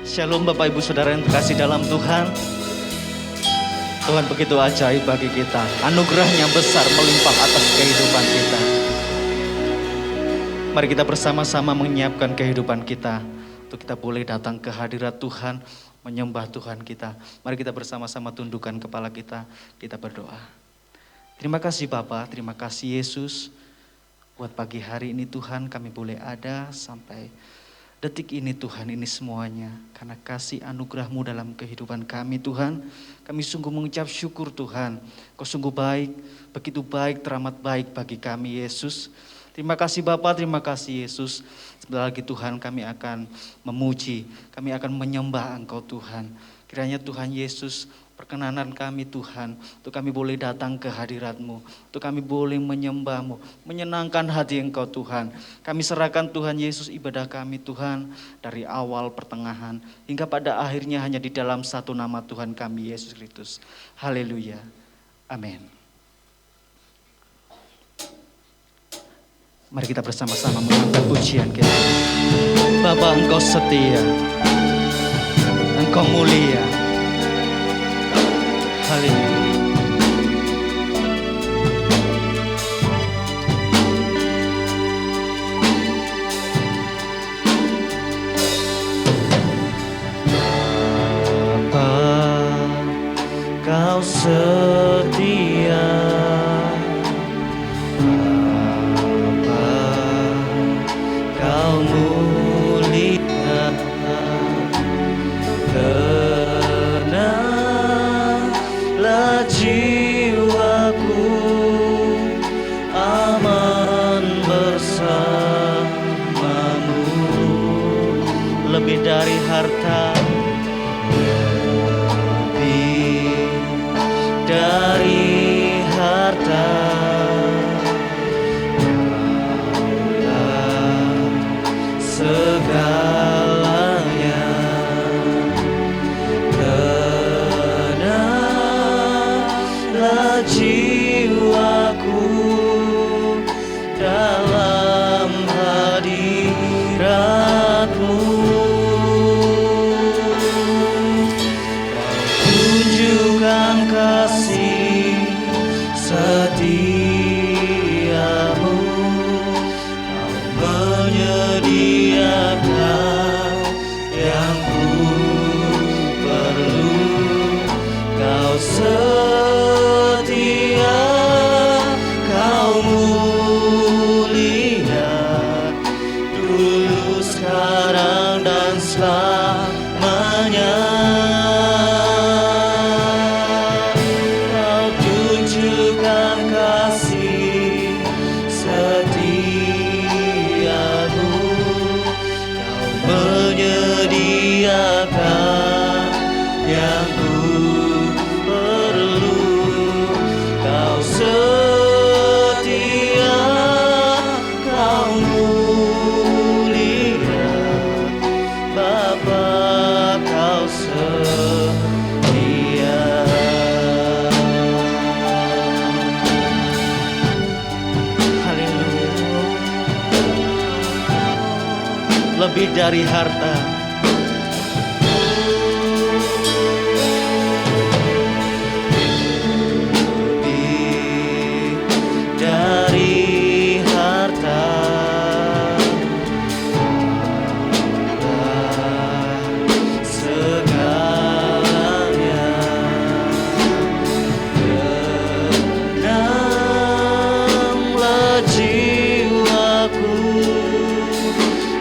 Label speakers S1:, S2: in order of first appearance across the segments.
S1: Shalom Bapak Ibu Saudara yang terkasih dalam Tuhan. Tuhan begitu ajaib bagi kita. Anugerahnya besar melimpah atas kehidupan kita. Mari kita bersama-sama menyiapkan kehidupan kita untuk kita boleh datang ke hadirat Tuhan, menyembah Tuhan kita. Mari kita bersama-sama tundukkan kepala kita berdoa. Terima kasih Bapa, terima kasih Yesus. Buat pagi hari ini Tuhan kami boleh ada sampai detik ini Tuhan, ini semuanya karena kasih anugerah-Mu dalam kehidupan kami Tuhan. Kami sungguh mengucap syukur Tuhan. Kau sungguh baik, begitu baik, teramat baik bagi kami Yesus. Terima kasih Bapa, terima kasih Yesus. Sebentar lagi Tuhan kami akan memuji, kami akan menyembah Engkau Tuhan. Kiranya Tuhan Yesus perkenanan kami Tuhan, untuk kami boleh datang ke hadirat-Mu, untuk kami boleh menyembah-Mu, menyenangkan hati Engkau Tuhan. Kami serahkan Tuhan Yesus ibadah kami Tuhan, dari awal pertengahan, hingga pada akhirnya hanya di dalam satu nama Tuhan kami Yesus Kristus. Haleluya. Amin. Mari kita bersama-sama mengangkat pujian kita. Bapa Engkau setia, Engkau mulia. Haleluya. Bapa, Kau setia. Bapa, Kau mulia. Jiwaku aman bersamamu, lebih dari harta, lebih dari harta, segalanya. Jiwaku dalam hadirat-Mu, Kau tunjukkan kasih setiamu, Kau menyediakan yang ku perlu, Kau setia, Kau mulia, dulu, sekarang, dan selamanya. Kau tunjukkan kasih setiamu, Kau menyediakan yang ku setia, Kau mulia, Bapa Kau setia. Haleluya. Lebih dari harta,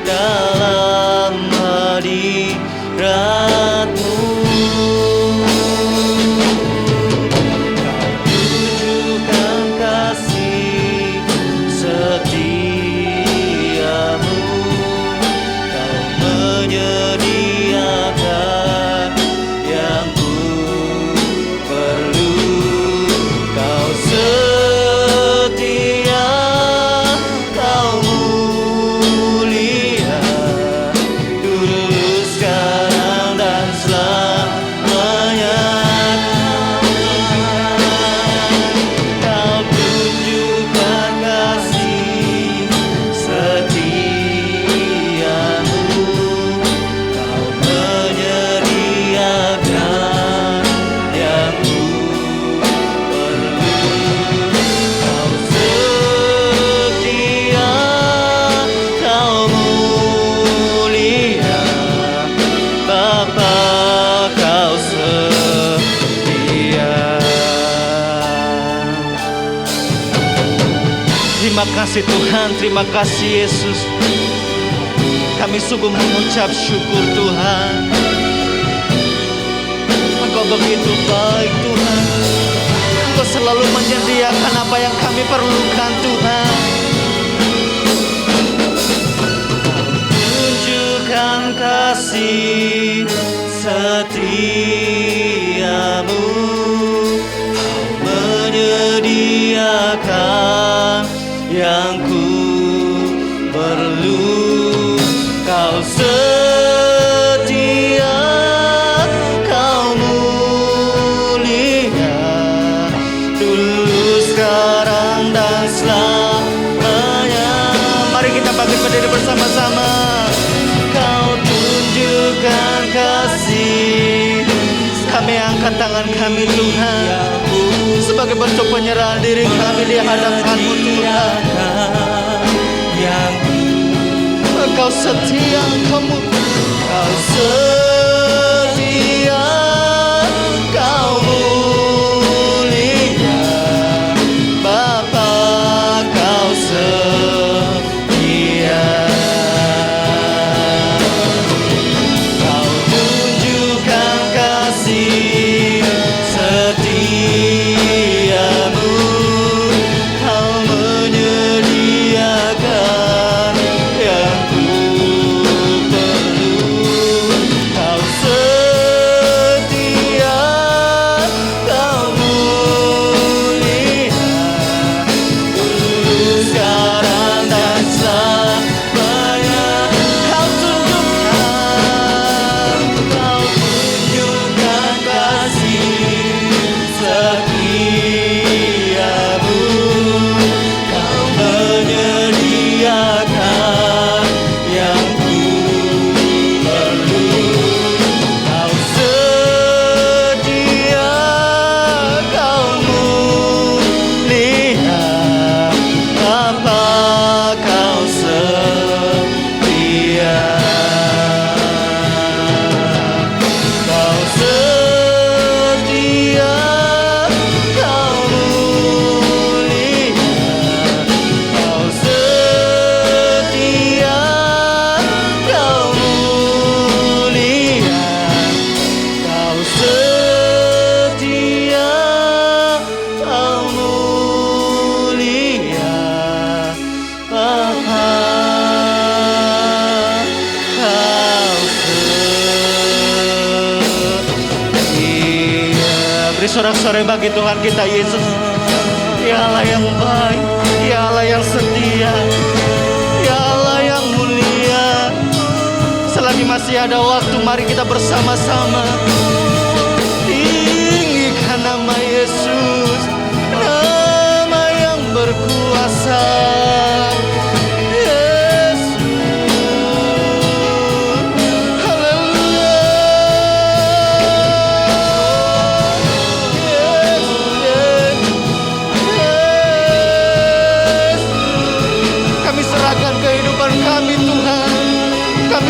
S1: dalam hadirat-Mu, Kau tunjukkan kasih setiamu, Kau menyediakan yang ku perlu, Kau setia, Kau mulia, dulu, sekarang, dan kasih Tuhan, terima kasih Yesus. Kami sungguh mengucap syukur Tuhan. Engkau begitu baik Tuhan. Engkau selalu menyediakan apa yang kami perlukan Tuhan. Tunjukkan kasih setiamu, Kau menyediakan yang ku perlu. Kau setia, Kau mulia, tulus sekarang dan selamanya. Mari kita bangkit berdiri bersama-sama. Kau tunjukkan kasih. Kami angkat tangan kami Tuhan, sebagai bentuk penyerahan diri kami di hadapan-Mu Tuhan. Kau setia, Kau setia, Kau mulia, Bapa Kau setia. Kau tunjukkan kasih setiamu, Kau menyediakan yang sorak-sorai bagi Tuhan kita Yesus. Ya Allah yang baik, Ya Allah yang setia, Ya Allah yang mulia. Selagi masih ada waktu, mari kita bersama-sama tinggikan nama Yesus, nama yang berkuasa.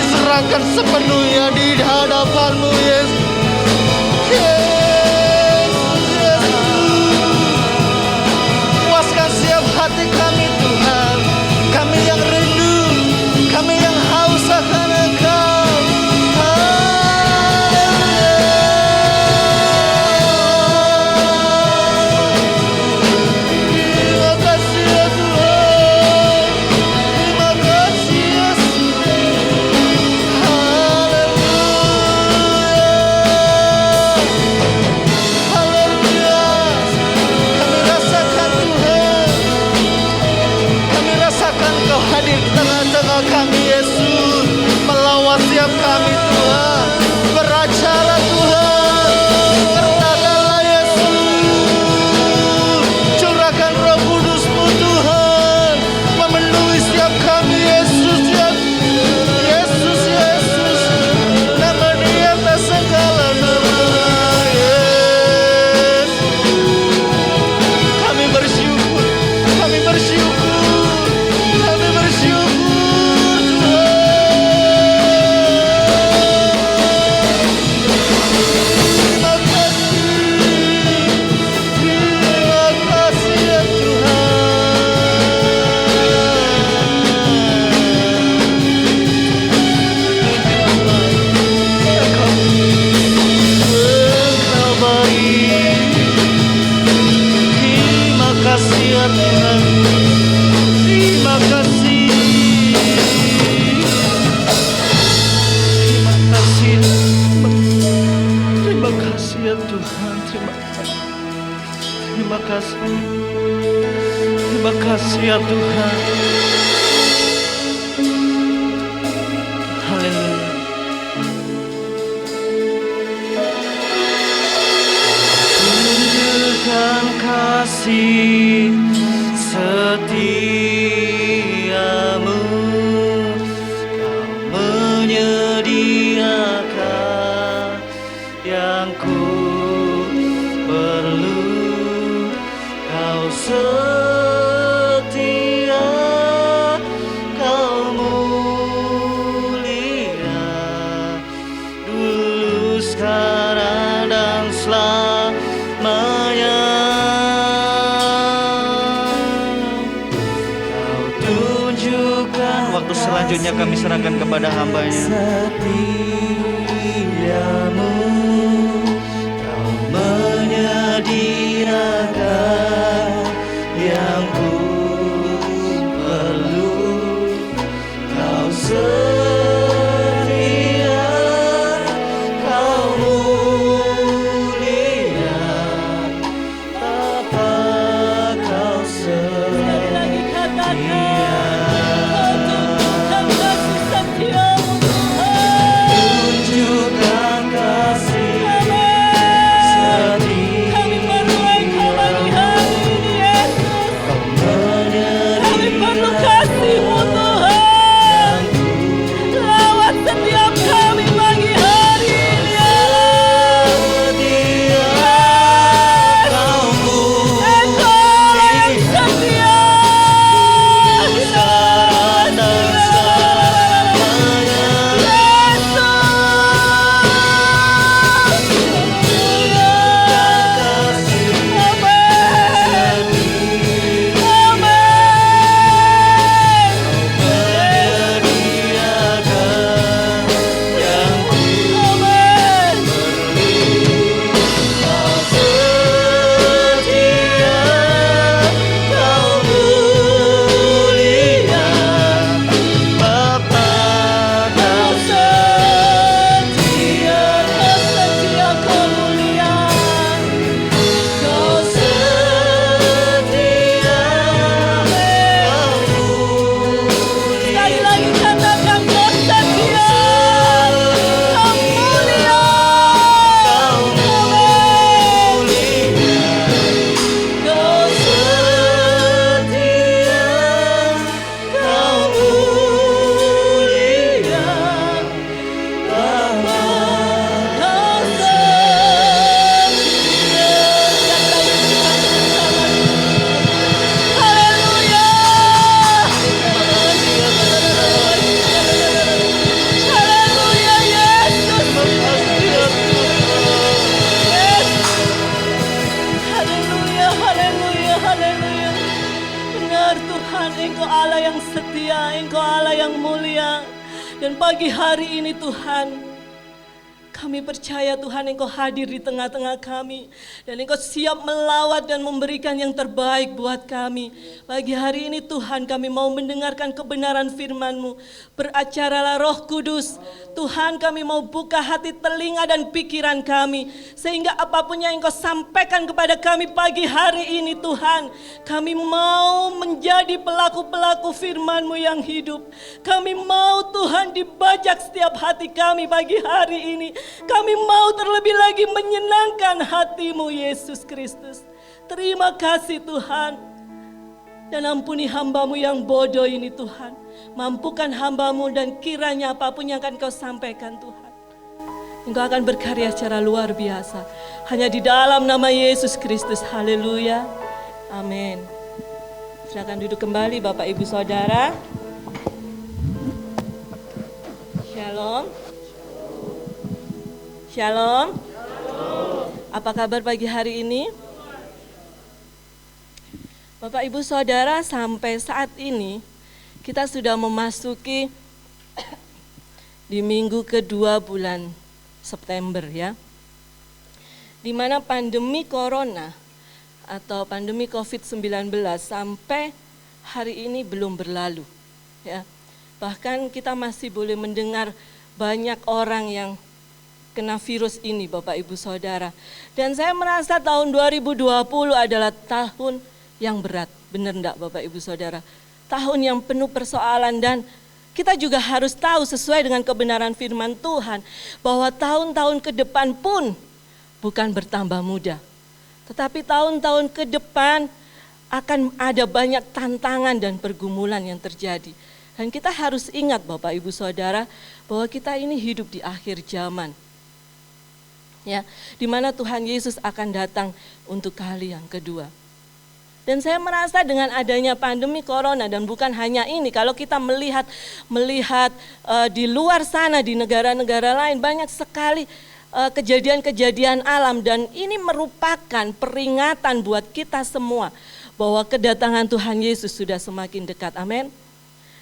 S1: Serahkan sepenuhnya di hadapan-Mu Yesus. Yesus, puaskan siap hati kami Tuhan. Terima kasih. Terima kasih ya Tuhan. Haleluya. Tunjukkan kasih setiamu, Kau menyediakan yang ku perlu. Kau setia, Kau mulia, dulu, sekarang, dan selamanya. Kau tunjukkan. Waktu selanjutnya kami serahkan kepada hamba-Nya. Setiamu, Kau menyediakan yang ku perlu. Kau setia, Kau mulia, Bapa, Kau
S2: Sekali lagi katakan,
S1: setia.
S2: Kau tunjukkan kasih setiamu Tuhan.
S1: Tunjukkan kasih
S2: Amin. Kami perlu Engkau pagi hari ini Yesus. Kami perlu kasih-Mu Tuhan. Lawat setiap kami pagi hari ini Engkau yang setia. Sekali lagi katakan Kau setia, Kau mulia. Kau setia, Kau mulia, Bapa, Kau setia. Haleluya. Haleluya Yesus. Haleluya, haleluya, haleluya. Benar Tuhan, Engkau Allah yang setia, Engkau Allah yang mulia. Dan pagi hari ini Tuhan, kami percaya Tuhan Engkau hadir di tengah-tengah kami. Dan Engkau siap melawat dan memberikan yang terbaik buat kami. Pagi hari ini Tuhan kami mau mendengarkan kebenaran firman-Mu. Beracaralah Roh Kudus. Tuhan kami mau buka hati, telinga dan pikiran kami. Sehingga apapun yang Engkau sampaikan kepada kami pagi hari ini Tuhan. Kami mau menjadi pelaku-pelaku firman-Mu yang hidup. Kami mau Tuhan dibajak setiap hati kami pagi hari ini. Kami mau terlebih lagi menyenangkan hati-Mu Yesus Kristus. Terima kasih Tuhan. Dan ampuni hamba-Mu yang bodoh ini Tuhan. Mampukan hamba-Mu dan kiranya apapun yang akan Kau sampaikan Tuhan. Engkau akan berkarya secara luar biasa. Hanya di dalam nama Yesus Kristus. Haleluya. Amin. Silakan duduk kembali Bapak Ibu Saudara. Shalom. Shalom. Apa kabar pagi hari ini? Bapak Ibu Saudara, sampai saat ini kita sudah memasuki di minggu kedua bulan September ya. Di mana pandemi corona atau pandemi COVID-19 sampai hari ini belum berlalu ya. Bahkan kita masih boleh mendengar banyak orang yang kena virus ini Bapak Ibu Saudara. Dan saya merasa tahun 2020 adalah tahun yang berat. Benar enggak Bapak Ibu Saudara? Tahun yang penuh persoalan, dan kita juga harus tahu sesuai dengan kebenaran firman Tuhan bahwa tahun-tahun ke depan pun bukan bertambah mudah. Tetapi tahun-tahun ke depan akan ada banyak tantangan dan pergumulan yang terjadi. Dan kita harus ingat Bapak Ibu Saudara bahwa kita ini hidup di akhir zaman. Ya, di mana Tuhan Yesus akan datang untuk kali yang kedua. Dan saya merasa dengan adanya pandemi corona, dan bukan hanya ini, kalau kita melihat di luar sana di negara-negara lain banyak sekali kejadian-kejadian alam, dan ini merupakan peringatan buat kita semua bahwa kedatangan Tuhan Yesus sudah semakin dekat. Amin.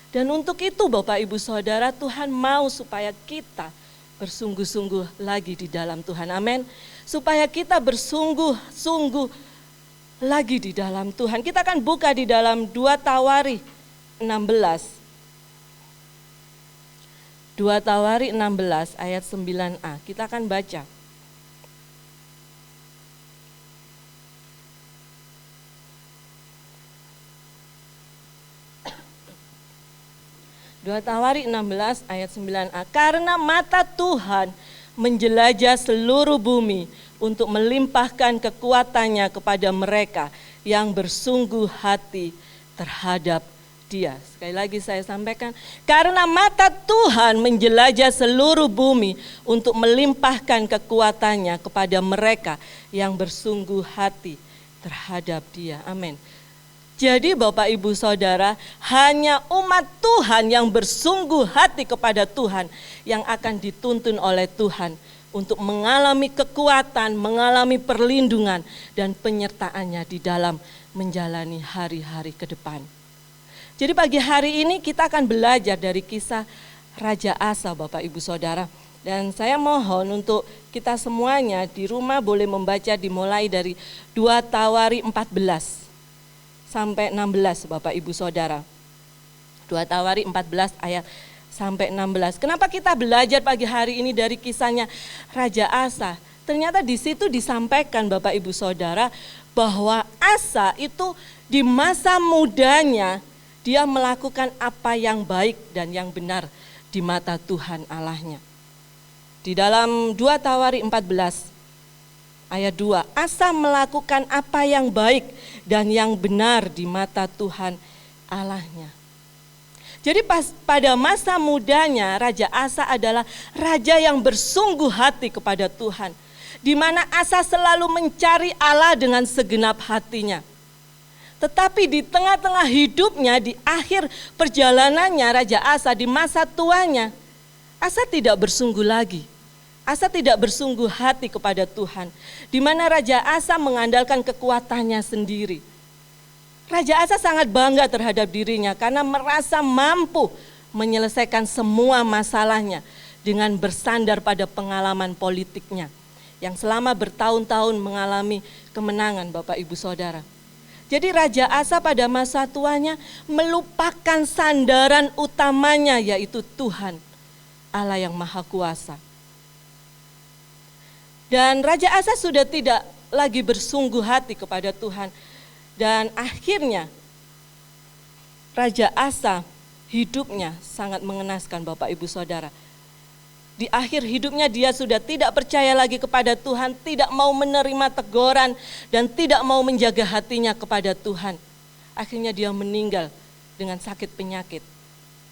S2: Dan untuk itu Bapak Ibu Saudara, Tuhan mau supaya kita bersungguh-sungguh lagi di dalam Tuhan. Amin. Supaya kita bersungguh-sungguh lagi di dalam Tuhan. Kita akan buka di dalam 2 Tawari 16. 2 Tawari 16 ayat 9a. Kita akan baca. Dua Tawari 16 ayat 9a. Karena mata Tuhan menjelajah seluruh bumi untuk melimpahkan kekuatannya kepada mereka yang bersungguh hati terhadap Dia. Sekali lagi saya sampaikan, karena mata Tuhan menjelajah seluruh bumi untuk melimpahkan kekuatannya kepada mereka yang bersungguh hati terhadap Dia. Amin. Jadi Bapak Ibu Saudara, hanya umat Tuhan yang bersungguh hati kepada Tuhan yang akan dituntun oleh Tuhan untuk mengalami kekuatan, mengalami perlindungan dan penyertaannya di dalam menjalani hari-hari ke depan. Jadi pagi hari ini kita akan belajar dari kisah Raja Asa Bapak Ibu Saudara. Dan saya mohon untuk kita semuanya di rumah boleh membaca dimulai dari 2 Tawari 14 sampai 16 Bapak Ibu Saudara. 2 Tawari 14 ayat sampai 16. Kenapa kita belajar pagi hari ini dari kisahnya Raja Asa? Ternyata di situ disampaikan Bapak Ibu Saudara bahwa Asa itu di masa mudanya dia melakukan apa yang baik dan yang benar di mata Tuhan Allahnya. Di dalam 2 Tawari 14 ayat 2, Asa melakukan apa yang baik dan yang benar di mata Tuhan Allahnya. Jadi pada masa mudanya Raja Asa adalah raja yang bersungguh hati kepada Tuhan. Di mana Asa selalu mencari Allah dengan segenap hatinya. Tetapi di tengah-tengah hidupnya, di akhir perjalanannya Raja Asa di masa tuanya, Asa tidak bersungguh lagi. Asa tidak bersungguh hati kepada Tuhan, di mana Raja Asa mengandalkan kekuatannya sendiri. Raja Asa sangat bangga terhadap dirinya karena merasa mampu menyelesaikan semua masalahnya dengan bersandar pada pengalaman politiknya yang selama bertahun-tahun mengalami kemenangan Bapak Ibu Saudara. Jadi Raja Asa pada masa tuanya melupakan sandaran utamanya yaitu Tuhan, Allah yang Maha Kuasa. Dan Raja Asa sudah tidak lagi bersungguh hati kepada Tuhan. Dan akhirnya Raja Asa hidupnya sangat mengenaskan Bapak Ibu Saudara. Di akhir hidupnya dia sudah tidak percaya lagi kepada Tuhan, tidak mau menerima teguran dan tidak mau menjaga hatinya kepada Tuhan. Akhirnya dia meninggal dengan sakit penyakit.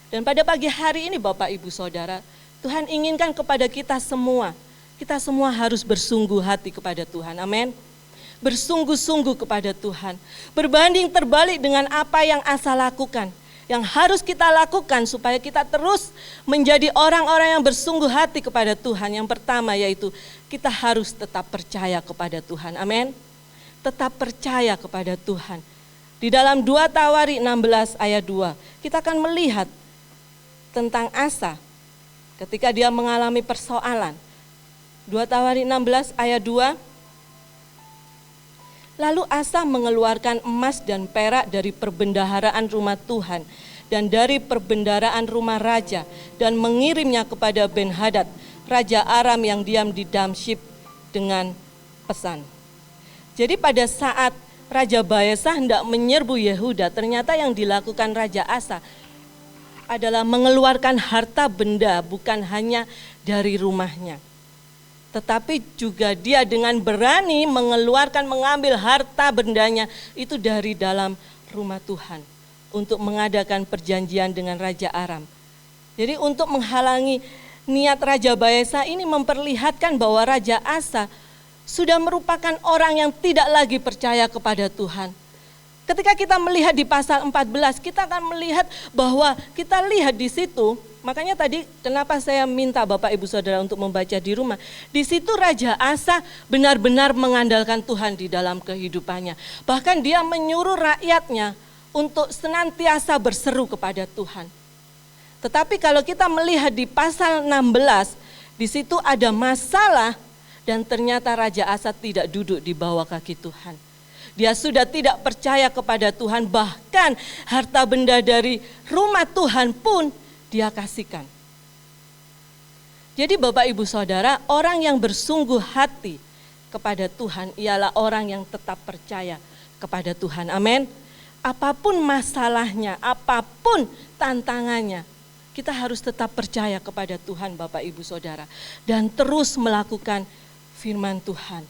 S2: Dan pada pagi hari ini Bapak Ibu Saudara, Tuhan inginkan kepada kita semua harus bersungguh hati kepada Tuhan. Amin. Bersungguh-sungguh kepada Tuhan. Berbanding terbalik dengan apa yang Asa lakukan. Yang harus kita lakukan supaya kita terus menjadi orang-orang yang bersungguh hati kepada Tuhan. Yang pertama yaitu kita harus tetap percaya kepada Tuhan. Amin. Tetap percaya kepada Tuhan. Di dalam 2 Tawari 16 ayat 2 kita akan melihat tentang Asa ketika dia mengalami persoalan. 2 Tawari 16 ayat 2. Lalu Asa mengeluarkan emas dan perak dari perbendaharaan rumah Tuhan dan dari perbendaharaan rumah raja dan mengirimnya kepada Ben-Hadad, Raja Aram yang diam di Damsyik dengan pesan. Jadi pada saat Raja Baasa hendak menyerbu Yehuda, ternyata yang dilakukan Raja Asa adalah mengeluarkan harta benda bukan hanya dari rumahnya. Tetapi juga dia dengan berani mengambil harta bendanya itu dari dalam rumah Tuhan. Untuk mengadakan perjanjian dengan Raja Aram. Jadi untuk menghalangi niat Raja Baasa ini memperlihatkan bahwa Raja Asa sudah merupakan orang yang tidak lagi percaya kepada Tuhan. Ketika kita melihat di pasal 14, kita akan melihat bahwa kita lihat di situ, makanya tadi kenapa saya minta Bapak Ibu Saudara untuk membaca di rumah. Di situ Raja Asa benar-benar mengandalkan Tuhan di dalam kehidupannya. Bahkan dia menyuruh rakyatnya untuk senantiasa berseru kepada Tuhan. Tetapi kalau kita melihat di pasal 16, di situ ada masalah dan ternyata Raja Asa tidak duduk di bawah kaki Tuhan. Dia sudah tidak percaya kepada Tuhan, bahkan harta benda dari rumah Tuhan pun dia kasihkan. Jadi Bapak Ibu Saudara, orang yang bersungguh hati kepada Tuhan ialah orang yang tetap percaya kepada Tuhan. Amin. Apapun masalahnya, apapun tantangannya, kita harus tetap percaya kepada Tuhan Bapak Ibu Saudara. Dan terus melakukan firman Tuhan.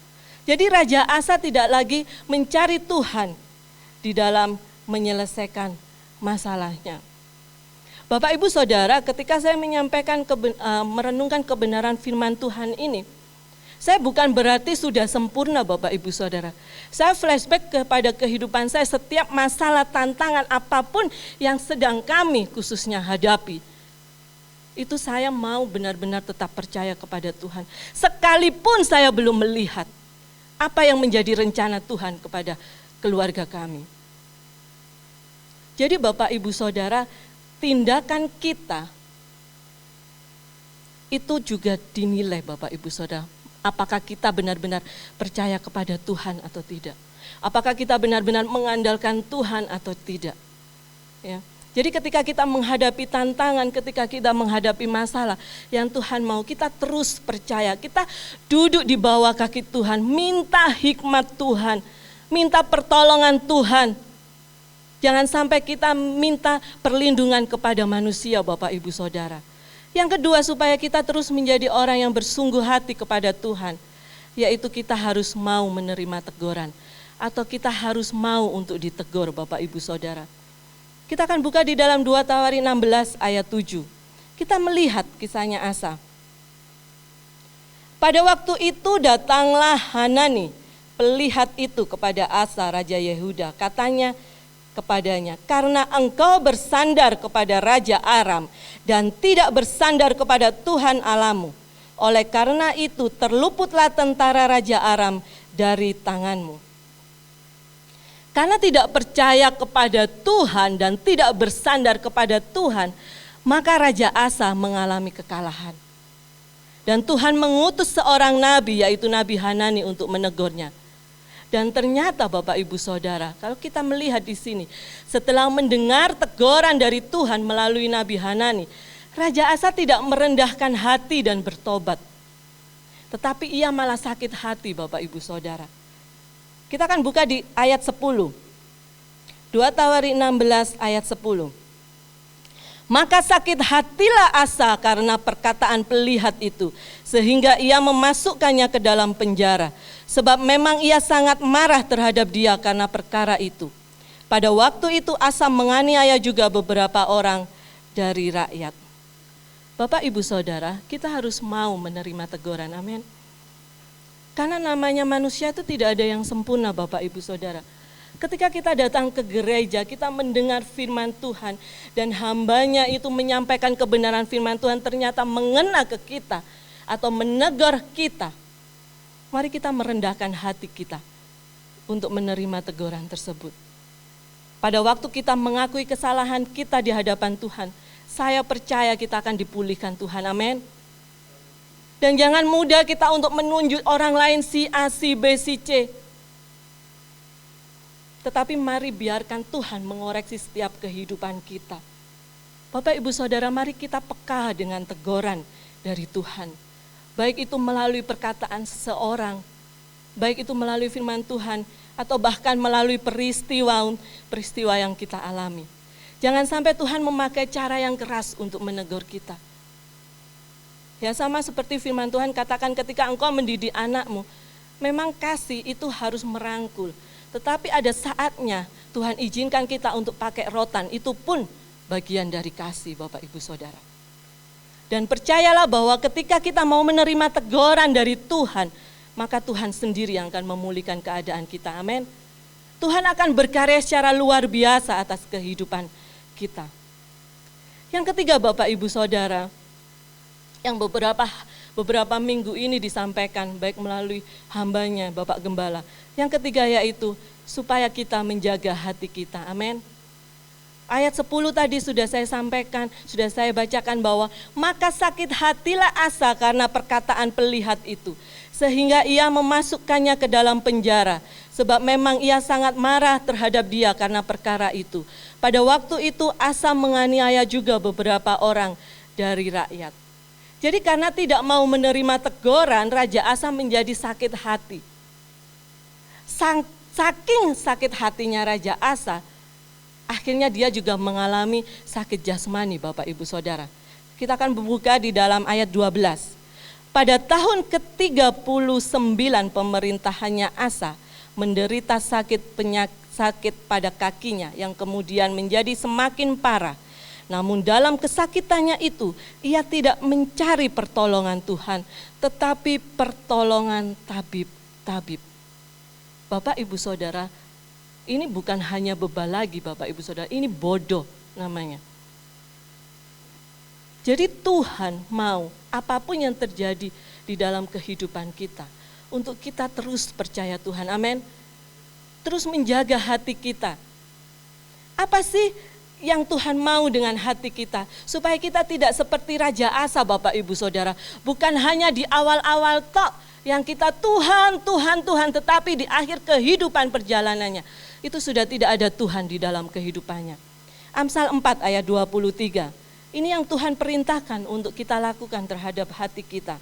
S2: Jadi Raja Asa tidak lagi mencari Tuhan di dalam menyelesaikan masalahnya. Bapak Ibu Saudara, ketika saya menyampaikan merenungkan kebenaran firman Tuhan ini, saya bukan berarti sudah sempurna Bapak Ibu Saudara. Saya flashback kepada kehidupan saya, setiap masalah, tantangan apapun yang sedang kami khususnya hadapi. Itu saya mau benar-benar tetap percaya kepada Tuhan. Sekalipun saya belum melihat apa yang menjadi rencana Tuhan kepada keluarga kami. Jadi Bapak Ibu Saudara, tindakan kita itu juga dinilai Bapak Ibu Saudara. Apakah kita benar-benar percaya kepada Tuhan atau tidak? Apakah kita benar-benar mengandalkan Tuhan atau tidak? Ya. Jadi ketika kita menghadapi tantangan, ketika kita menghadapi masalah yang Tuhan mau, kita terus percaya, kita duduk di bawah kaki Tuhan, minta hikmat Tuhan, minta pertolongan Tuhan. Jangan sampai kita minta perlindungan kepada manusia Bapak Ibu Saudara. Yang kedua, supaya kita terus menjadi orang yang bersungguh hati kepada Tuhan, yaitu kita harus mau menerima teguran, atau kita harus mau untuk ditegur Bapak Ibu Saudara. Kita akan buka di dalam 2 Tawari 16 ayat 7. Kita melihat kisahnya Asa. Pada waktu itu datanglah Hanani, pelihat itu kepada Asa, Raja Yehuda. Katanya kepadanya, karena engkau bersandar kepada Raja Aram dan tidak bersandar kepada Tuhan Allahmu. Oleh karena itu terluputlah tentara Raja Aram dari tanganmu. Karena tidak percaya kepada Tuhan dan tidak bersandar kepada Tuhan, maka Raja Asa mengalami kekalahan. Dan Tuhan mengutus seorang nabi, yaitu Nabi Hanani, untuk menegurnya. Dan ternyata Bapak Ibu Saudara, kalau kita melihat di sini, setelah mendengar teguran dari Tuhan melalui Nabi Hanani, Raja Asa tidak merendahkan hati dan bertobat. Tetapi ia malah sakit hati Bapak Ibu Saudara. Kita akan buka di ayat 10. 2 Tawari 16 ayat 10. Maka sakit hatilah Asa karena perkataan pelihat itu, sehingga ia memasukkannya ke dalam penjara. Sebab memang ia sangat marah terhadap dia karena perkara itu. Pada waktu itu Asa menganiaya juga beberapa orang dari rakyat. Bapak Ibu Saudara, kita harus mau menerima teguran, amin. Karena namanya manusia itu tidak ada yang sempurna Bapak Ibu Saudara. Ketika kita datang ke gereja, kita mendengar firman Tuhan dan hambanya itu menyampaikan kebenaran firman Tuhan ternyata mengena ke kita atau menegur kita. Mari kita merendahkan hati kita untuk menerima teguran tersebut. Pada waktu kita mengakui kesalahan kita di hadapan Tuhan, saya percaya kita akan dipulihkan Tuhan, amin. Dan jangan mudah kita untuk menunjuk orang lain si A, si B, si C. Tetapi mari biarkan Tuhan mengoreksi setiap kehidupan kita. Bapak Ibu Saudara, mari kita peka dengan teguran dari Tuhan. baik itu melalui perkataan seseorang, baik itu melalui firman Tuhan, atau bahkan melalui peristiwa yang kita alami. Jangan sampai Tuhan memakai cara yang keras untuk menegur kita. Ya, sama seperti firman Tuhan katakan, ketika engkau mendidik anakmu, memang kasih itu harus merangkul. Tetapi ada saatnya Tuhan izinkan kita untuk pakai rotan, itu pun bagian dari kasih, Bapak Ibu Saudara. Dan percayalah bahwa ketika kita mau menerima teguran dari Tuhan, maka Tuhan sendiri yang akan memulihkan keadaan kita. Amin. Tuhan akan berkarya secara luar biasa atas kehidupan kita. Yang ketiga, Bapak Ibu Saudara, yang beberapa minggu ini disampaikan baik melalui hambanya Bapak Gembala. Yang ketiga yaitu supaya kita menjaga hati kita. Amin. Ayat 10 tadi sudah saya sampaikan, sudah saya bacakan bahwa maka sakit hatilah Asa karena perkataan pelihat itu, sehingga ia memasukkannya ke dalam penjara, sebab memang ia sangat marah terhadap dia karena perkara itu. Pada waktu itu Asa menganiaya juga beberapa orang dari rakyat. Jadi karena tidak mau menerima teguran, Raja Asa menjadi sakit hati. Saking sakit hatinya Raja Asa, akhirnya dia juga mengalami sakit jasmani, Bapak Ibu Saudara. Kita akan membuka di dalam ayat 12. Pada tahun ke-39 pemerintahannya Asa, menderita sakit pada kakinya yang kemudian menjadi semakin parah. Namun dalam kesakitannya itu, ia tidak mencari pertolongan Tuhan, tetapi pertolongan tabib-tabib. Bapak Ibu Saudara, ini bukan hanya bebal lagi Bapak Ibu Saudara, ini bodoh namanya. Jadi Tuhan mau apapun yang terjadi di dalam kehidupan kita, untuk kita terus percaya Tuhan, amin. Terus menjaga hati kita. Apa sih yang Tuhan mau dengan hati kita? Supaya kita tidak seperti Raja Asa, Bapak Ibu Saudara. Bukan hanya di awal-awal tok yang kita Tuhan, tetapi di akhir kehidupan perjalanannya, itu sudah tidak ada Tuhan di dalam kehidupannya. Amsal 4 ayat 23. Ini yang Tuhan perintahkan untuk kita lakukan terhadap hati kita.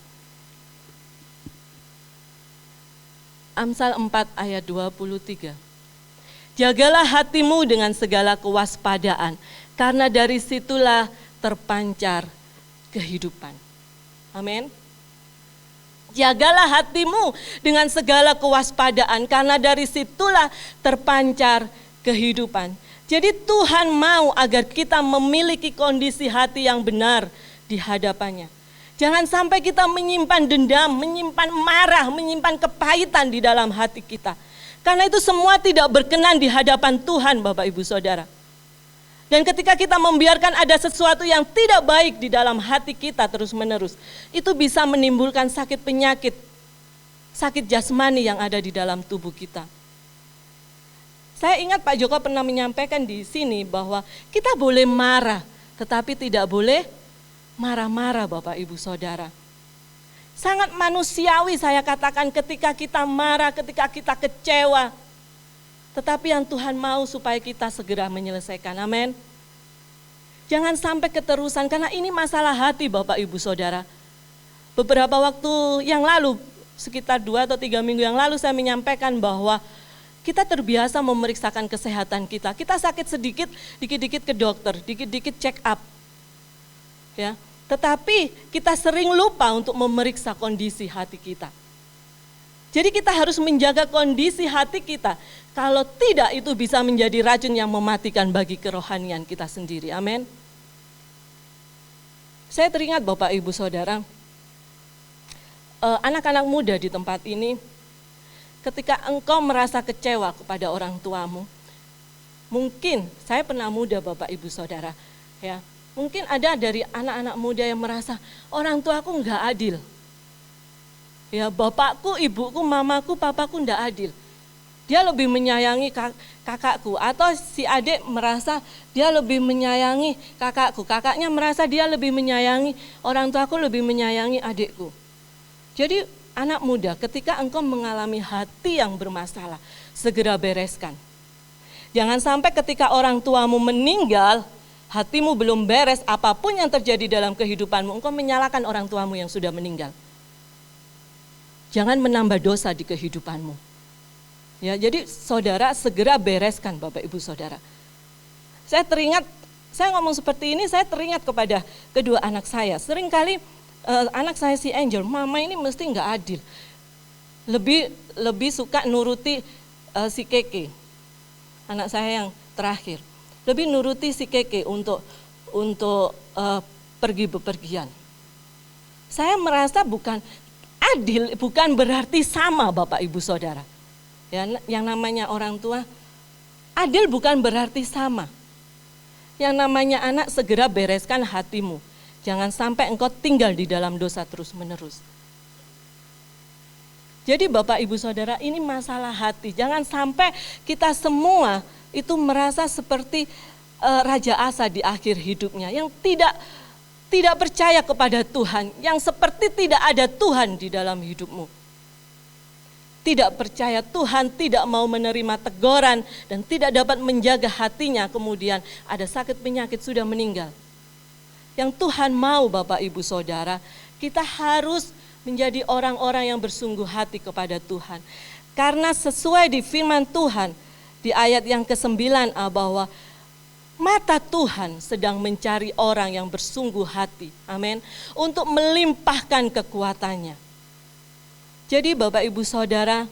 S2: Amsal 4 ayat 23. Jagalah hatimu dengan segala kewaspadaan, karena dari situlah terpancar kehidupan. Amin. Jagalah hatimu dengan segala kewaspadaan, karena dari situlah terpancar kehidupan. Jadi Tuhan mau agar kita memiliki kondisi hati yang benar di hadapannya. Jangan sampai kita menyimpan dendam, menyimpan marah, menyimpan kepahitan di dalam hati kita. Karena itu semua tidak berkenan di hadapan Tuhan, Bapak Ibu Saudara. Dan ketika kita membiarkan ada sesuatu yang tidak baik di dalam hati kita terus-menerus, itu bisa menimbulkan sakit penyakit, sakit jasmani yang ada di dalam tubuh kita. Saya ingat Pak Joko pernah menyampaikan di sini bahwa kita boleh marah, tetapi tidak boleh marah-marah, Bapak Ibu Saudara. Sangat manusiawi saya katakan ketika kita marah, ketika kita kecewa. Tetapi yang Tuhan mau supaya kita segera menyelesaikan, amin. Jangan sampai keterusan, karena ini masalah hati Bapak Ibu Saudara. Beberapa waktu yang lalu, sekitar 2 atau 3 minggu yang lalu saya menyampaikan bahwa kita terbiasa memeriksakan kesehatan kita. Kita sakit sedikit, dikit-dikit ke dokter, dikit-dikit check up. Ya. Tetapi kita sering lupa untuk memeriksa kondisi hati kita. Jadi kita harus menjaga kondisi hati kita. Kalau tidak, itu bisa menjadi racun yang mematikan bagi kerohanian kita sendiri. Amin. Saya teringat Bapak Ibu Saudara, anak-anak muda di tempat ini, ketika engkau merasa kecewa kepada orang tuamu, mungkin saya pernah muda Bapak Ibu Saudara, ya. Mungkin ada dari anak-anak muda yang merasa orang tuaku enggak adil. Ya, bapakku, ibuku, mamaku, papaku enggak adil. Dia lebih menyayangi kakakku, atau si adik merasa dia lebih menyayangi kakakku. Kakaknya merasa dia lebih menyayangi orang tuaku, lebih menyayangi adikku. Jadi anak muda, ketika engkau mengalami hati yang bermasalah, segera bereskan. Jangan sampai ketika orang tuamu meninggal, hatimu belum beres, apapun yang terjadi dalam kehidupanmu, engkau menyalahkan orang tuamu yang sudah meninggal. Jangan menambah dosa di kehidupanmu. Ya, jadi saudara segera bereskan Bapak Ibu Saudara. Saya ngomong seperti ini, saya teringat kepada kedua anak saya. Seringkali anak saya si Angel, mama ini mesti nggak adil. Lebih suka nuruti si Keke, anak saya yang terakhir. Lebih nuruti si Keke untuk pergi bepergian. Saya merasa bukan adil, bukan berarti sama Bapak Ibu Saudara. Ya, yang namanya orang tua, adil bukan berarti sama. Yang namanya anak, segera bereskan hatimu. Jangan sampai engkau tinggal di dalam dosa terus menerus. Jadi Bapak Ibu Saudara, ini masalah hati. Jangan sampai kita semua itu merasa seperti Raja Asa di akhir hidupnya, yang tidak percaya kepada Tuhan, yang seperti tidak ada Tuhan di dalam hidupmu. Tidak percaya Tuhan, tidak mau menerima teguran, dan tidak dapat menjaga hatinya, kemudian ada sakit penyakit, sudah meninggal. Yang Tuhan mau Bapak Ibu Saudara, kita harus menjadi orang-orang yang bersungguh hati kepada Tuhan. Karena sesuai di firman Tuhan, di ayat yang ke-9 bahwa mata Tuhan sedang mencari orang yang bersungguh hati, amin, untuk melimpahkan kekuatannya. Jadi Bapak Ibu Saudara,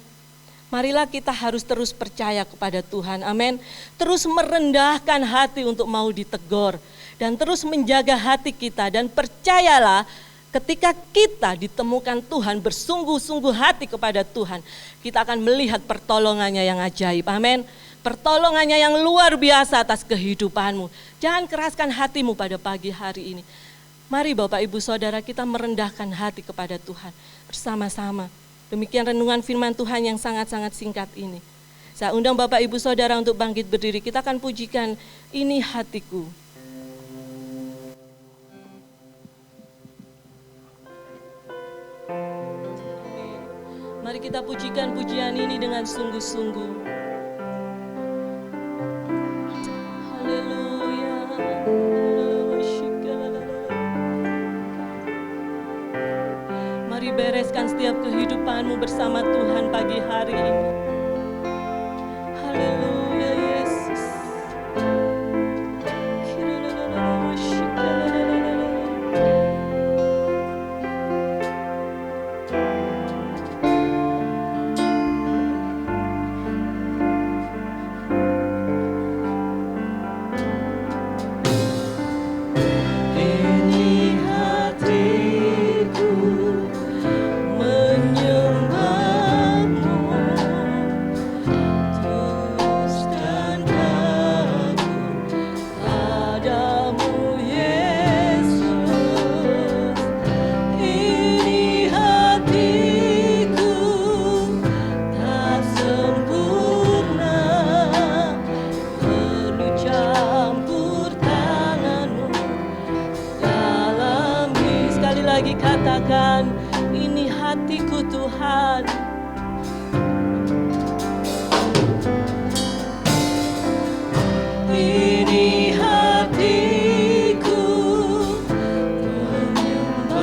S2: marilah kita harus terus percaya kepada Tuhan, amin. Terus merendahkan hati untuk mau ditegur, dan terus menjaga hati kita, dan percayalah ketika kita ditemukan Tuhan, bersungguh-sungguh hati kepada Tuhan, kita akan melihat pertolongannya yang ajaib, amin. Pertolongannya yang luar biasa atas kehidupanmu. Jangan keraskan hatimu pada pagi hari ini. Mari Bapak Ibu Saudara, kita merendahkan hati kepada Tuhan bersama-sama. Demikian renungan firman Tuhan yang sangat-sangat singkat ini. Saya undang Bapak Ibu Saudara untuk bangkit berdiri. Kita akan pujikan Ini Hatiku. Mari kita pujikan pujian ini dengan sungguh-sungguh. Haleluya. Mari bereskan setiap kehidupanmu bersama Tuhan pagi hari ini. Haleluya Yesus. Katakan, ini hatiku Tuhan. Ini hatiku menyembahmu,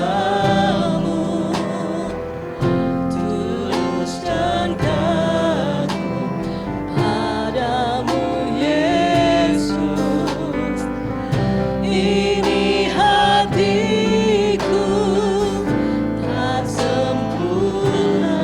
S2: tulus dan kagum padamu Yesus. Ini hatiku tak sempurna,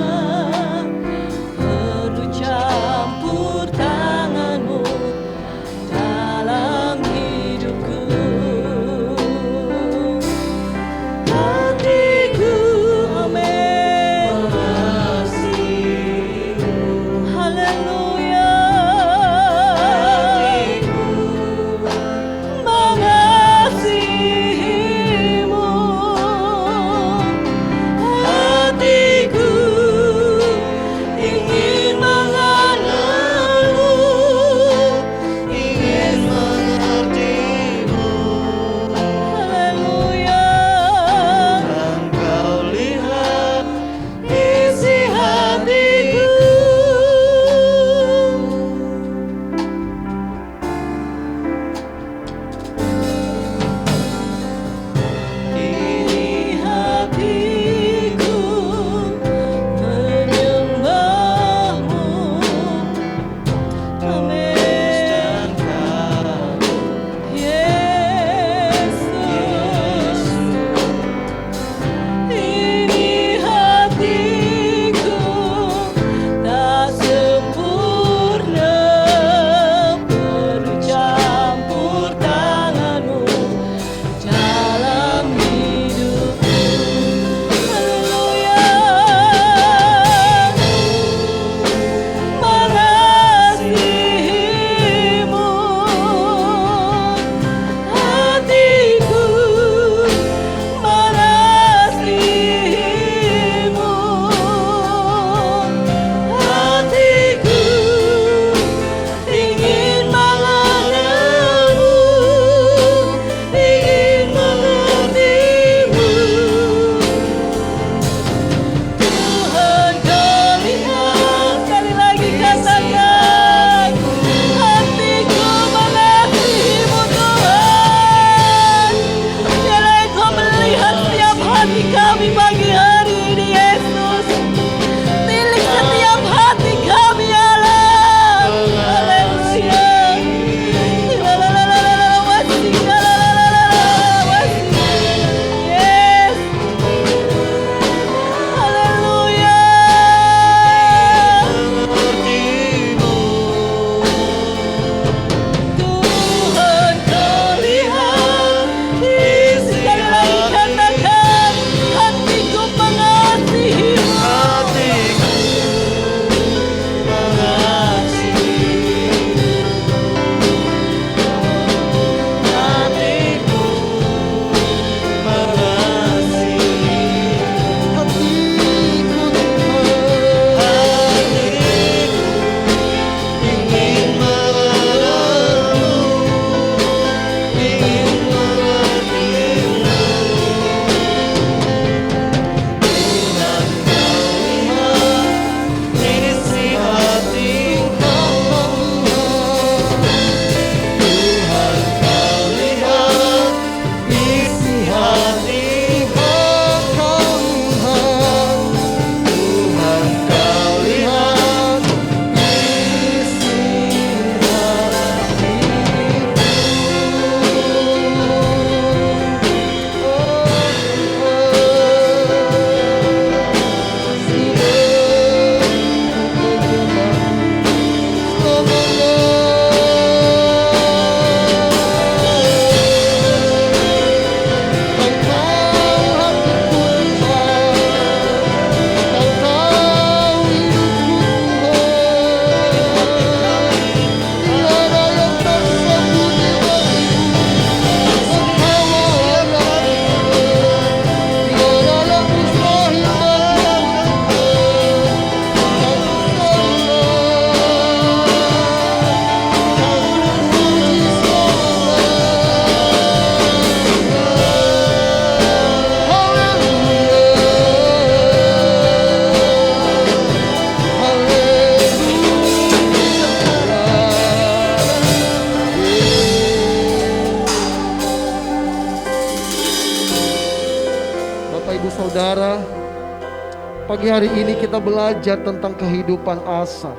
S3: Pagi hari ini kita belajar tentang kehidupan Asa.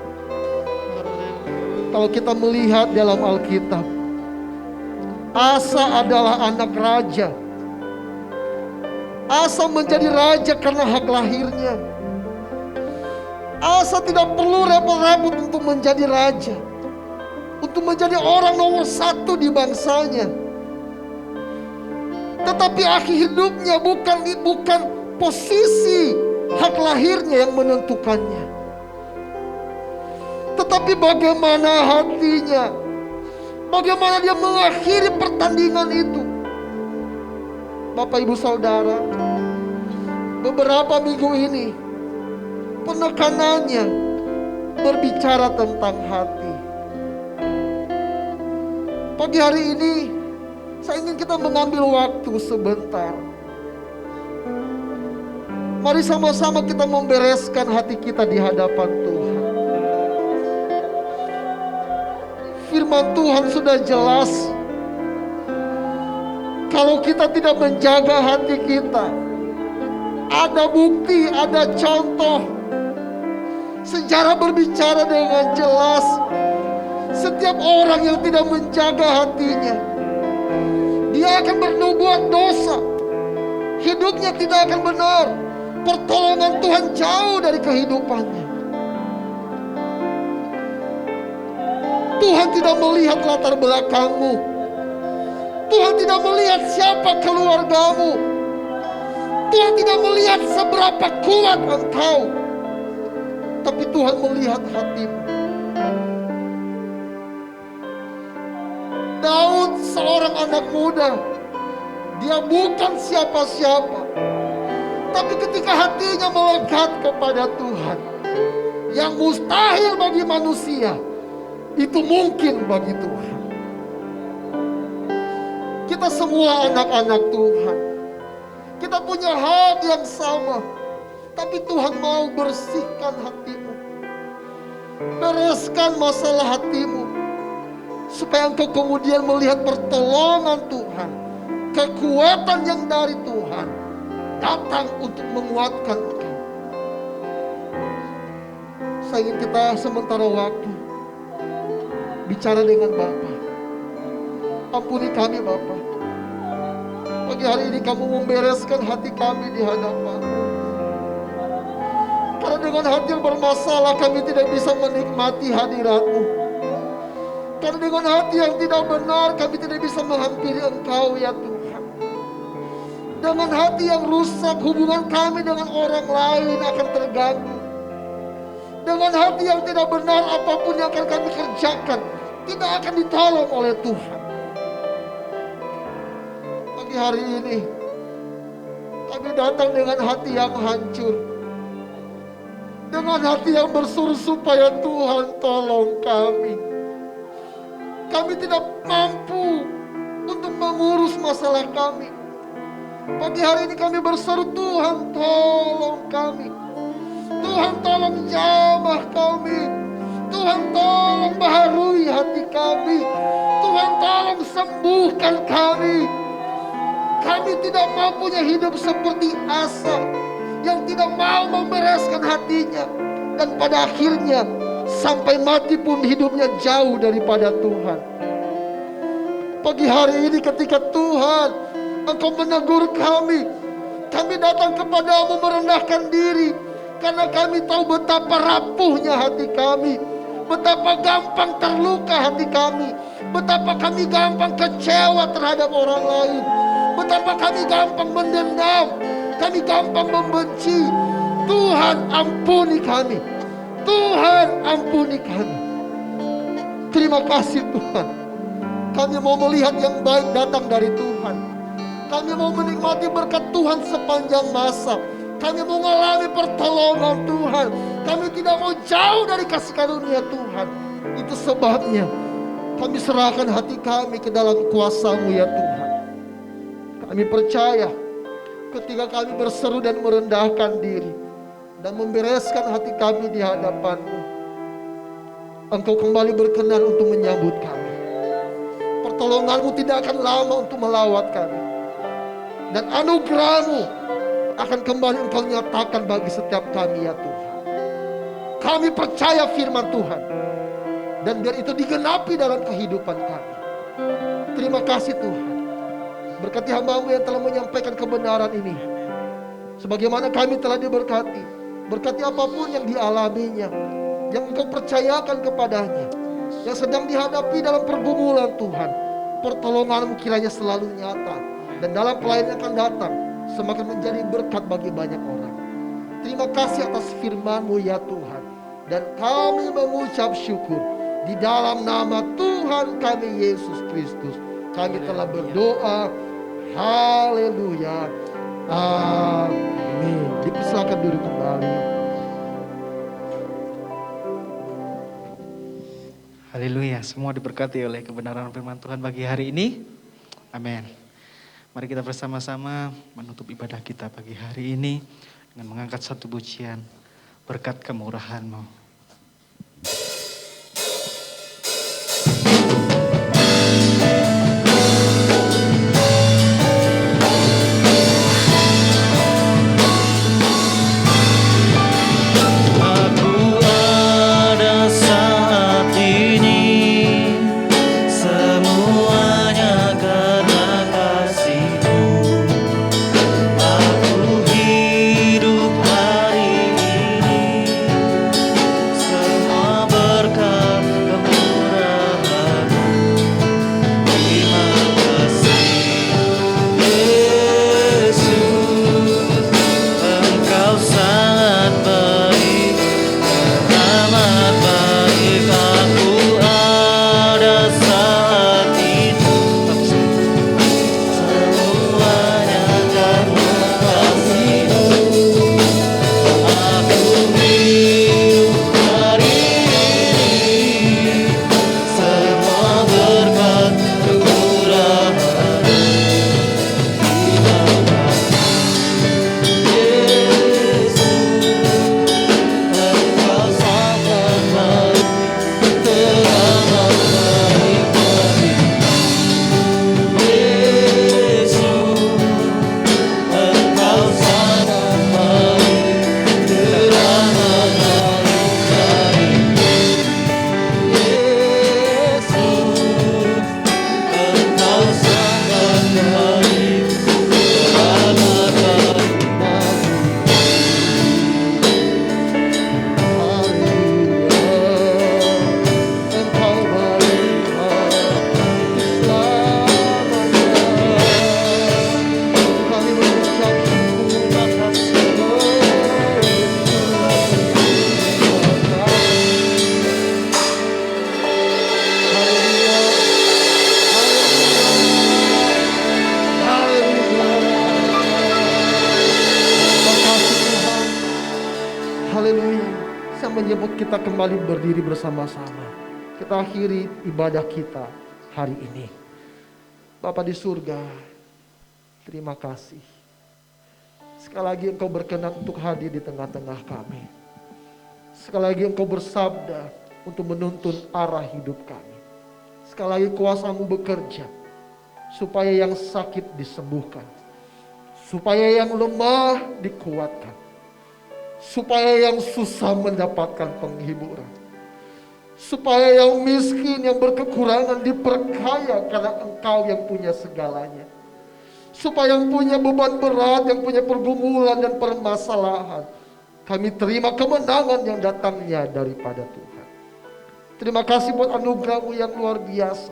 S3: Kalau kita melihat dalam Alkitab, Asa adalah anak raja. Asa menjadi raja karena hak lahirnya. Asa tidak perlu repot-repot untuk menjadi raja, untuk menjadi orang nomor satu di bangsanya. Tetapi akhir hidupnya bukan posisi hak lahirnya yang menentukannya, tetapi bagaimana hatinya, bagaimana dia mengakhiri pertandingan itu. Bapak Ibu Saudara, beberapa minggu ini penekanannya berbicara tentang hati. Pagi hari ini saya ingin kita mengambil waktu sebentar. Mari sama-sama kita membereskan hati kita di hadapan Tuhan. Firman Tuhan sudah jelas. Kalau kita tidak menjaga hati kita, ada bukti, ada contoh. Sejarah berbicara dengan jelas. Setiap orang yang tidak menjaga hatinya, dia akan berbuat dosa. Hidupnya tidak akan benar. Pertolongan Tuhan jauh dari kehidupannya. Tuhan tidak melihat latar belakangmu. Tuhan tidak melihat siapa keluargamu. Tuhan tidak melihat seberapa kuat engkau. Tapi Tuhan melihat hatimu. Daud seorang anak muda. Dia bukan siapa-siapa. Tapi ketika hatinya melekat kepada Tuhan, yang mustahil bagi manusia, itu mungkin bagi Tuhan. Kita semua anak-anak Tuhan. Kita punya hak yang sama. Tapi Tuhan mau bersihkan hatimu. Bereskan masalah hatimu. Supaya engkau kemudian melihat pertolongan Tuhan. Kekuatan yang dari Tuhan datang untuk menguatkan engkau. Saya ingin kita sementara waktu bicara dengan Bapa. Ampuni kami Bapa. Pagi hari ini kamu membereskan hati kami di hadapan-Mu. Karena dengan hati yang bermasalah kami tidak bisa menikmati hadirat-Mu. Karena dengan hati yang tidak benar kami tidak bisa menghampiri Engkau ya Tuhan. Dengan hati yang rusak hubungan kami dengan orang lain akan terganggu. Dengan hati yang tidak benar apapun yang akan kami kerjakan tidak akan ditolong oleh Tuhan. Pagi hari ini kami datang dengan hati yang hancur, dengan hati yang berseru supaya Tuhan tolong kami. Kami tidak mampu untuk mengurus masalah kami. Pagi hari ini kami berseru, Tuhan tolong kami. Tuhan tolong jamah kami. Tuhan tolong baharui hati kami. Tuhan tolong sembuhkan kami. Kami tidak mau punya hidup seperti Asa yang tidak mau membereskan hatinya, dan pada akhirnya sampai mati pun hidupnya jauh daripada Tuhan. Pagi hari ini ketika Tuhan Engkau menegur kami, kami datang kepadamu merendahkan diri. Karena kami tahu betapa rapuhnya hati kami, betapa gampang terluka hati kami, betapa kami gampang kecewa terhadap orang lain, betapa kami gampang mendendam, kami gampang membenci. Tuhan ampuni kami. Tuhan ampuni kami. Terima kasih Tuhan. Kami mau melihat yang baik datang dari Tuhan. Kami mau menikmati berkat Tuhan sepanjang masa. Kami mau mengalami pertolongan Tuhan. Kami tidak mau jauh dari kasih karunia Tuhan. Itu sebabnya kami serahkan hati kami ke dalam kuasa-Mu ya Tuhan. Kami percaya ketika kami berseru dan merendahkan diri dan membereskan hati kami di hadapan-Mu, Engkau kembali berkenan untuk menyambut kami. Pertolongan-Mu tidak akan lama untuk melawat kami. Dan anugerah-Mu akan kembali Engkau nyatakan bagi setiap kami ya Tuhan. Kami percaya firman Tuhan. Dan biar itu digenapi dalam kehidupan kami. Terima kasih Tuhan. Berkati hamba-Mu yang telah menyampaikan kebenaran ini. Sebagaimana kami telah diberkati. Berkati apapun yang dialaminya. Yang Engkau percayakan kepadanya. Yang sedang dihadapi dalam pergumulan Tuhan. Pertolongan-Mu kiranya selalu nyata. Dan dalam pelayanan yang akan datang, semakin menjadi berkat bagi banyak orang. Terima kasih atas firman-Mu ya Tuhan. Dan kami mengucap syukur. Di dalam nama Tuhan kami Yesus Kristus. Kami telah berdoa. Haleluya. Amin. Dipersilakan duduk kembali.
S1: Haleluya, semua diberkati oleh kebenaran firman Tuhan bagi hari ini. Amin. Mari kita bersama-sama menutup ibadah kita pagi hari ini dengan mengangkat satu pujian, berkat kemurahan-Mu.
S3: menyebut kita kembali berdiri bersama-sama. Kita akhiri ibadah kita hari ini. Bapa di surga, terima kasih. Sekali lagi Engkau berkenan untuk hadir di tengah-tengah kami. Sekali lagi Engkau bersabda untuk menuntun arah hidup kami. Sekali lagi kuasa-Mu bekerja supaya yang sakit disembuhkan, supaya yang lemah dikuatkan, supaya yang susah mendapatkan penghiburan, supaya yang miskin, yang berkekurangan diperkaya karena Engkau yang punya segalanya, supaya yang punya beban berat, yang punya pergumulan dan permasalahan, kami terima kemenangan yang datangnya daripada Tuhan. Terima kasih buat anugerah-Mu yang luar biasa,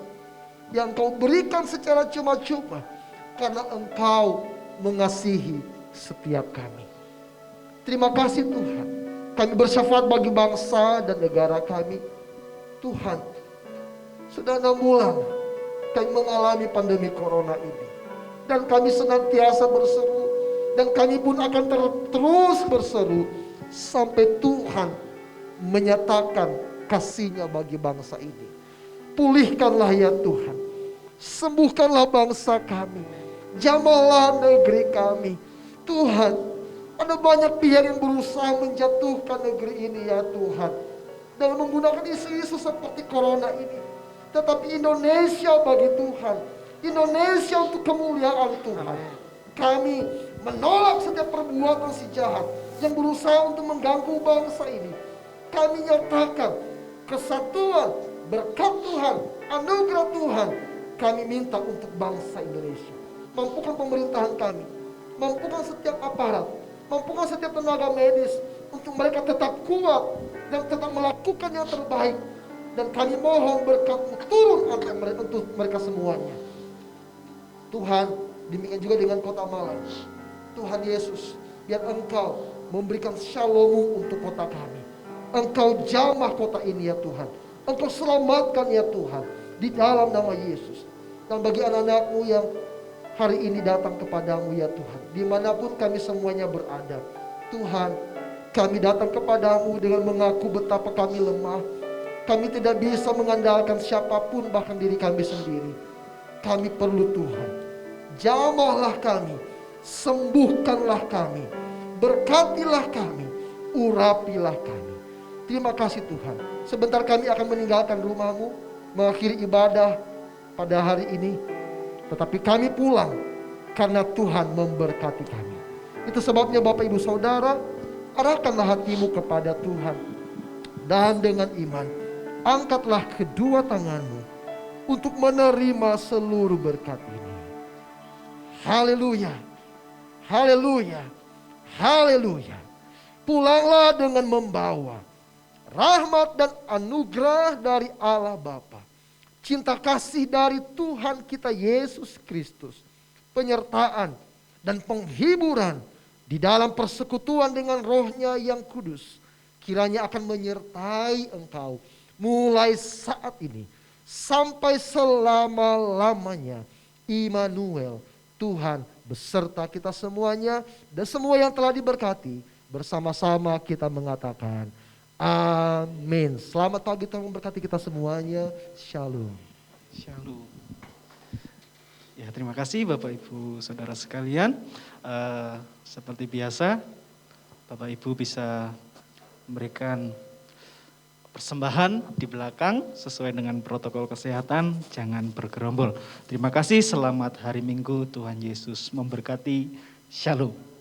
S3: yang Engkau berikan secara cuma-cuma, karena Engkau mengasihi setiap kami. Terima kasih Tuhan, kami bersyafaat bagi bangsa dan negara kami. Tuhan, sudah 6 bulan kami mengalami pandemi corona ini, dan kami senantiasa berseru, dan kami pun akan terus berseru sampai Tuhan menyatakan kasih-Nya bagi bangsa ini. Pulihkanlah ya Tuhan, sembuhkanlah bangsa kami, jamalah negeri kami. Tuhan, ada banyak pihak yang berusaha menjatuhkan negeri ini ya Tuhan, dengan menggunakan isu-isu seperti corona ini. Tetapi Indonesia bagi Tuhan, Indonesia untuk kemuliaan Tuhan. Kami menolak setiap perbuatan si jahat yang berusaha untuk mengganggu bangsa ini. Kami nyatakan kesatuan, berkat Tuhan, anugerah Tuhan kami minta untuk bangsa Indonesia. Mampukan pemerintahan kami, mampukan setiap aparat, mampukan setiap tenaga medis untuk mereka tetap kuat dan tetap melakukan yang terbaik. Dan kami mohon berkat-Mu turun untuk mereka semuanya. Tuhan, demikian juga dengan kota Malang. Tuhan Yesus, biar Engkau memberikan shalom-Mu untuk kota kami. Engkau jamah kota ini ya Tuhan. Engkau selamatkan ya Tuhan, di dalam nama Yesus. Dan bagi anak-anak-Mu yang hari ini datang kepadamu ya Tuhan, dimanapun kami semuanya berada, Tuhan, kami datang kepadamu dengan mengaku betapa kami lemah. Kami tidak bisa mengandalkan siapapun, bahkan diri kami sendiri. Kami perlu Tuhan. Jamahlah kami, sembuhkanlah kami, berkatilah kami, urapilah kami. Terima kasih Tuhan. Sebentar kami akan meninggalkan rumah-Mu, mengakhiri ibadah pada hari ini. Tetapi kami pulang karena Tuhan memberkati kami. Itu sebabnya Bapak Ibu Saudara, arahkanlah hatimu kepada Tuhan. Dan dengan iman, angkatlah kedua tanganmu untuk menerima seluruh berkat ini. Haleluya, haleluya, haleluya. Pulanglah dengan membawa rahmat dan anugerah dari Allah Bapa, cinta kasih dari Tuhan kita Yesus Kristus, penyertaan dan penghiburan di dalam persekutuan dengan Roh-Nya yang kudus, kiranya akan menyertai engkau mulai saat ini sampai selama-lamanya. Immanuel, Tuhan beserta kita semuanya, dan semua yang telah diberkati bersama-sama kita mengatakan amin. Selamat pagi, Tuhan memberkati kita semuanya. Shalom.
S1: Shalom. Ya, terima kasih Bapak Ibu Saudara sekalian. Seperti biasa, Bapak Ibu bisa memberikan persembahan di belakang sesuai dengan protokol kesehatan, jangan bergerombol. Terima kasih, selamat hari Minggu, Tuhan Yesus memberkati. Shalom.